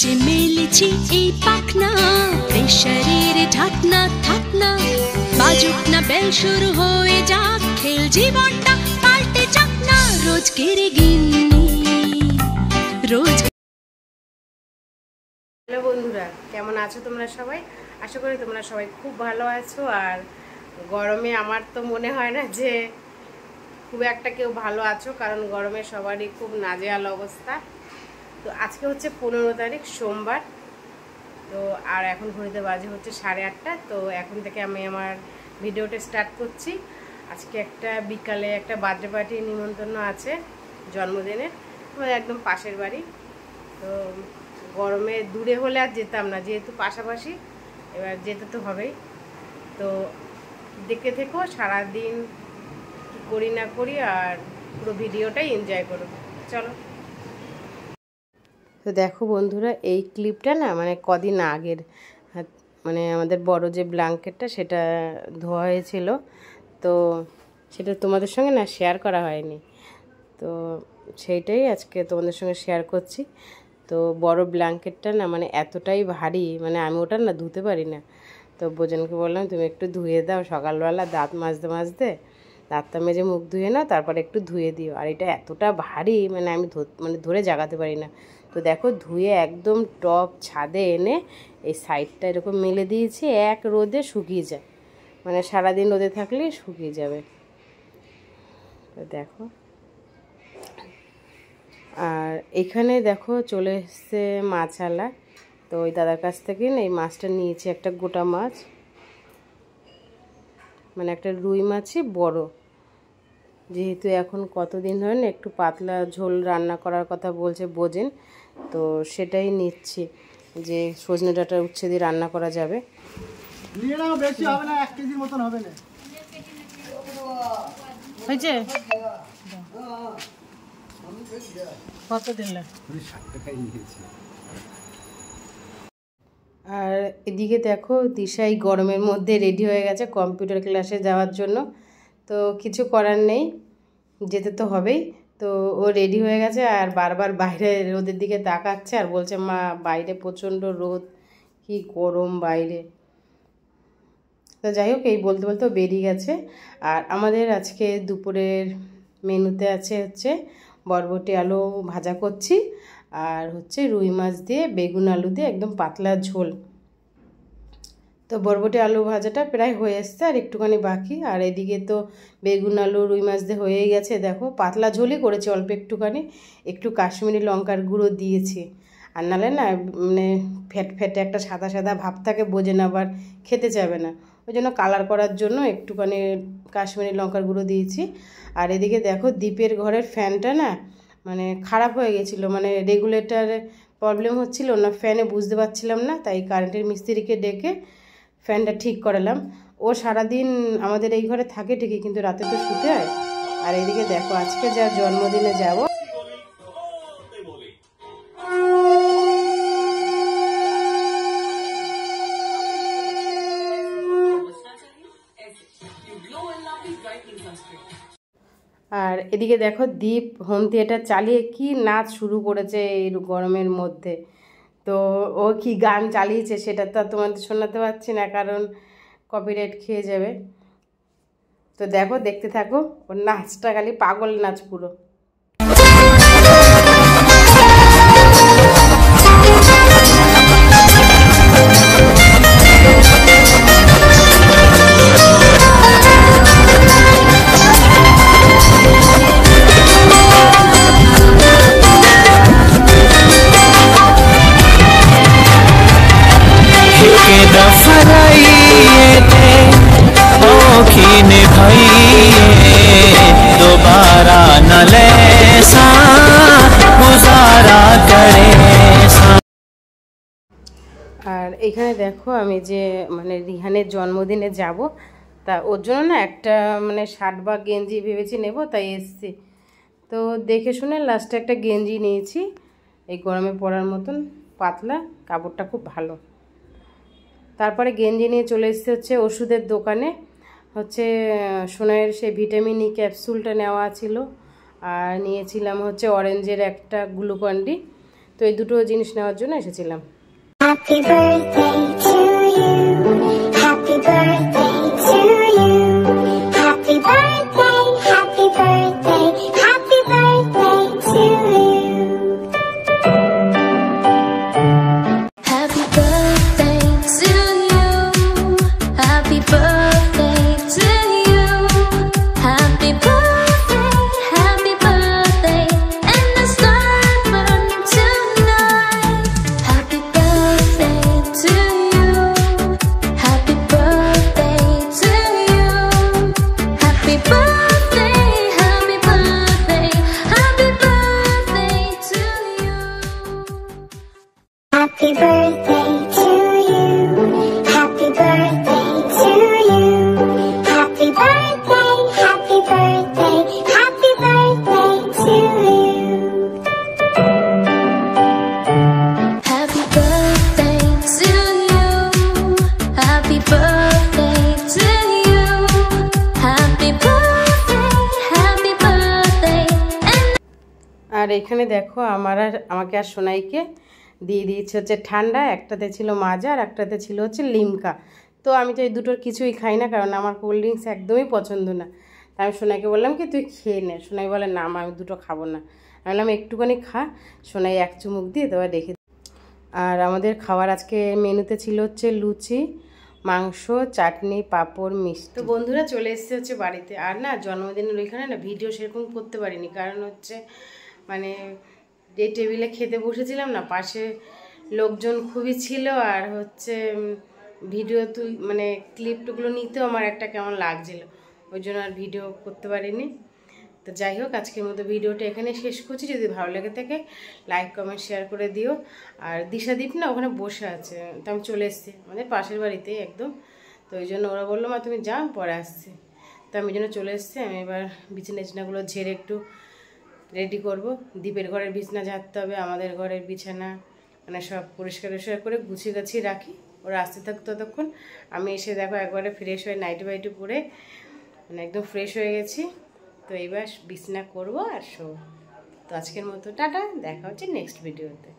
যে মেলেছি এই পাখনা, প্রেশারের ঢাকনা থাকনা, বাজুক না বেল শুরু হয়ে যাক, খেল জীবনটা পাল্টে যাক না, রোজকের গিন্নি রোজ। হ্যালো বন্ধুরা, কেমন আছো তোমরা সবাই? আশা করি তোমরা সবাই খুব ভালো আছো। আর গরমে আমার তো মনে হয় না যে খুব একটা কেউ ভালো আছো, কারণ গরমে সবারই খুব নাজেহাল অবস্থা। তো আজকে হচ্ছে 15 তারিখ সোমবার। তো আর এখন ঘড়িতে বাজে হচ্ছে 8:30। তো এখন থেকে আমি আমার ভিডিওটা স্টার্ট করছি। আজকে একটা বিকালে একটা বার্থডে পার্টির নিমন্ত্রণ আছে, জন্মদিনের, আমাদের একদম পাশের বাড়ি। তো গরমে দূরে হলে আর যেতাম না, যেহেতু পাশাপাশি এবার যেতে তো হবেই। তো দেখতে থেকো, সারাদিন কী করি না করি আর পুরো ভিডিওটাই এনজয় করো। চলো। তো দেখো বন্ধুরা, এই ক্লিপটা না মানে কদিন আগের, মানে আমাদের বড় যে ব্ল্যাঙ্কেটটা সেটা ধোয়া হয়েছিল, তো সেটা তোমাদের সঙ্গে না শেয়ার করা হয়নি। তো সেইটাই আজকে তোমাদের সঙ্গে শেয়ার করছি। তো বড় ব্ল্যাঙ্কেটটা না মানে এতটাই ভারী, মানে আমি ওটা না ধুতে পারি না। তো বোজনকে বললাম তুমি একটু ধুয়ে দাও, সকালবেলা দাঁত মাজতে মাজতে দাঁতটা মেজে মুখ ধুয়ে নাও, তারপরে একটু ধুয়ে দিও। আর এটা এতটা ভারী মানে আমি ধরে জাগাতে পারি না। তো দেখো ধুয়ে একদম টপ ছাদে এনে এই সাইডটা এরকম মেলে দিয়েছি, এক রোদে শুকিয়ে যায়, মানে সারাদিন রোদে থাকলেই শুকিয়ে যাবে। তো দেখো, আর এখানে দেখো চলে এসছে মাছওয়ালা। তো ওই দাদার কাছ থেকে না এই মাছটা নিয়েছি, একটা গোটা মাছ, মানে একটা রুই মাছই বড়। যেহেতু এখন কতদিন ধরে না একটু পাতলা ঝোল রান্না করার কথা বলছে বোঝেন, তো সেটাই নিচ্ছি, যে সজনে ডাঁটা উচ্ছে দিয়ে রান্না করা যাবে। বেশি হবে না, 1 কেজির মতন হবে না। হয়েছে কত দিলে? আর এদিকে দেখো দিশাই গরমের মধ্যে রেডি হয়ে গেছে কম্পিউটার ক্লাসে যাওয়ার জন্য। তো কিছু করার নেই, যেতে তো হবেই। তো ও রেডি হয়ে গেছে আর বারবার বাইরে রোদের দিকে তাকাচ্ছে আর বলছে মা বাইরে প্রচণ্ড রোদ, কি গরম বাইরে। তো যাই হোক, এই বলতে বলতে বেরিয়ে গেছে। আর আমাদের আজকে দুপুরের মেনুতে আছে হচ্ছে বরবটি আলু ভাজা করছি, আর হচ্ছে রুই মাছ দিয়ে বেগুন আলু দিয়ে একদম পাতলা ঝোল। তো বরবটি আলু ভাজাটা প্রায় হয়ে এসছে, আর একটুখানি বাকি। আর এদিকে তো বেগুন আলু রুই মাছ দিয়ে হয়েই গেছে। দেখো পাতলা ঝোলই করেছি, অল্প একটুখানি, একটু কাশ্মীরি লঙ্কার গুঁড়ো দিয়েছি। আর নাহলে না মানে ফেটে একটা সাদা সাদা ভাব থাকে, বোঝে না আবার খেতে যাবে না, ওই জন্য কালার করার জন্য একটুখানি কাশ্মীরি লঙ্কার গুঁড়ো দিয়েছি। আর এদিকে দেখো দীপের ঘরের ফ্যানটা না মানে খারাপ হয়ে গেছিলো, মানে রেগুলেটর প্রবলেম হচ্ছিল না, ফ্যানে বুঝতে পারছিলাম না, তাই কারেন্টের মিস্ত্রিকে ডেকে ফ্যানটা ঠিক করালাম। ও সারাদিন আমাদের এই ঘরে থাকে ঠিকই, কিন্তু রাতে তো শুতে হয়। আর এদিকে দেখো আজকে যা জন্মদিনে যাব, আর এদিকে দেখো দীপ হোম থিয়েটার চালিয়ে কি নাচ শুরু করেছে এই গরমের মধ্যে। তো ও কি গান চালিয়েছে সেটা তো তোমাদের শোনাতে পারছি না, কারণ কপিরাইট খেয়ে যাবে। তো দেখো দেখতে থাকো, ওর নাচটা খালি পাগল নাচ পুরো। दोबारा न ले गुजारा करे। আর এখানে দেখো আমি যে মানে রিহানের জন্মদিনে যাব, তা ওর জন্য না একটা মানে শার্ট বা গেঞ্জি ভেবেছি নেব, তাই এসছি। তো দেখে শুনে লাস্টে একটা গেঞ্জি নিয়েছি, এই গরমে পরার মতন পাতলা, কাপড়টা খুব ভালো। তারপরে গেঞ্জি নিয়ে চলে এসেছে হচ্ছে ওষুধের দোকানে, হচ্ছে সোনাইয়ের সেই ভিটামিন ই ক্যাপসুলটা নেওয়া ছিল, আর নিয়েছিলাম হচ্ছে অরেঞ্জের একটা গ্লুকন ডি। তো এই দুটো জিনিস নেওয়ার জন্য এসেছিলাম। Happy birthday to you. Happy birthday to you. Happy birthday, happy birthday, happy birthday to you. Happy birthday to you. Happy birthday to you. Happy birthday, happy birthday, and the sun burn tonight. Happy birthday to you. Happy birthday to you. Happy birthday, happy birthday, happy birthday to you. Happy birthday to you. Happy birthday to you. Happy birthday, happy birthday, happy birthday to you. Happy birthday to you. Happy birthday to you. Happy birthday, happy birthday. আর এখানে দেখো আমাকে আর সোনাইকে দিয়ে দিয়েছে হচ্ছে ঠান্ডা, একটাতে ছিল মাজা আর একটাতে ছিল হচ্ছে লিমকা। তো আমি তো এই দুটোর কিছুই খাই না, কারণ আমার কোল্ড ড্রিঙ্কস একদমই পছন্দ না। তা আমি সোনাইকে বললাম কি তুই খেয়ে নে। সোনাই বলে না আমি দুটো খাবো না। আমি বললাম একটুখানি খা। সোনাই এক চুমুক দিয়ে তোমার রেখে। আর আমাদের খাওয়ার আজকে মেনুতে ছিল হচ্ছে লুচি, মাংস, চাটনি, পাঁপড়, মিষ্টি। তো বন্ধুরা চলে এসেছে হচ্ছে বাড়িতে। আর না জন্মদিনের ওইখানে না ভিডিও সেরকম করতে পারিনি, কারণ হচ্ছে মানে যে টেবিলে খেতে বসেছিলাম না, পাশে লোকজন খুবই ছিল, আর হচ্ছে ভিডিও মানে ক্লিপগুলো নিতেও আমার একটা কেমন লাগছিল, ওই জন্য আর ভিডিও করতে পারিনি। তো যাই হোক আজকের মতো ভিডিওটা এখানে শেষ করছি। যদি ভালো লেগে থাকে লাইক কমেন্ট শেয়ার করে দিও। আর দিশাদীপ না ওখানে বসে আছে, তো আমি চলে এসেছি আমাদের পাশের বাড়িতেই একদম। তো ওই জন্য ওরা বললো মা তুমি যাও পরে আসছি, তো আমি ওই জন্য চলে এসেছি। আমি এবার বিছানাগুলো ঝেড়ে একটু রেডি করব। দীপের ঘরের বিছানা ঝাড়তে হবে, আমাদের ঘরের বিছানা মানে সব পরিষ্কার করে গুছিয়ে গাছিয়ে রাখি। ওরা আসতে থাকতো ততক্ষণ আমি এসে দেখো একবারে ফ্রেশ হয়ে নাইটি বাইটি পরে মানে একদম ফ্রেশ হয়ে গেছি। তো এবার বিছানা করবো আর শো। তো আজকের মতো টাটা, দেখা হচ্ছে নেক্সট ভিডিওতে।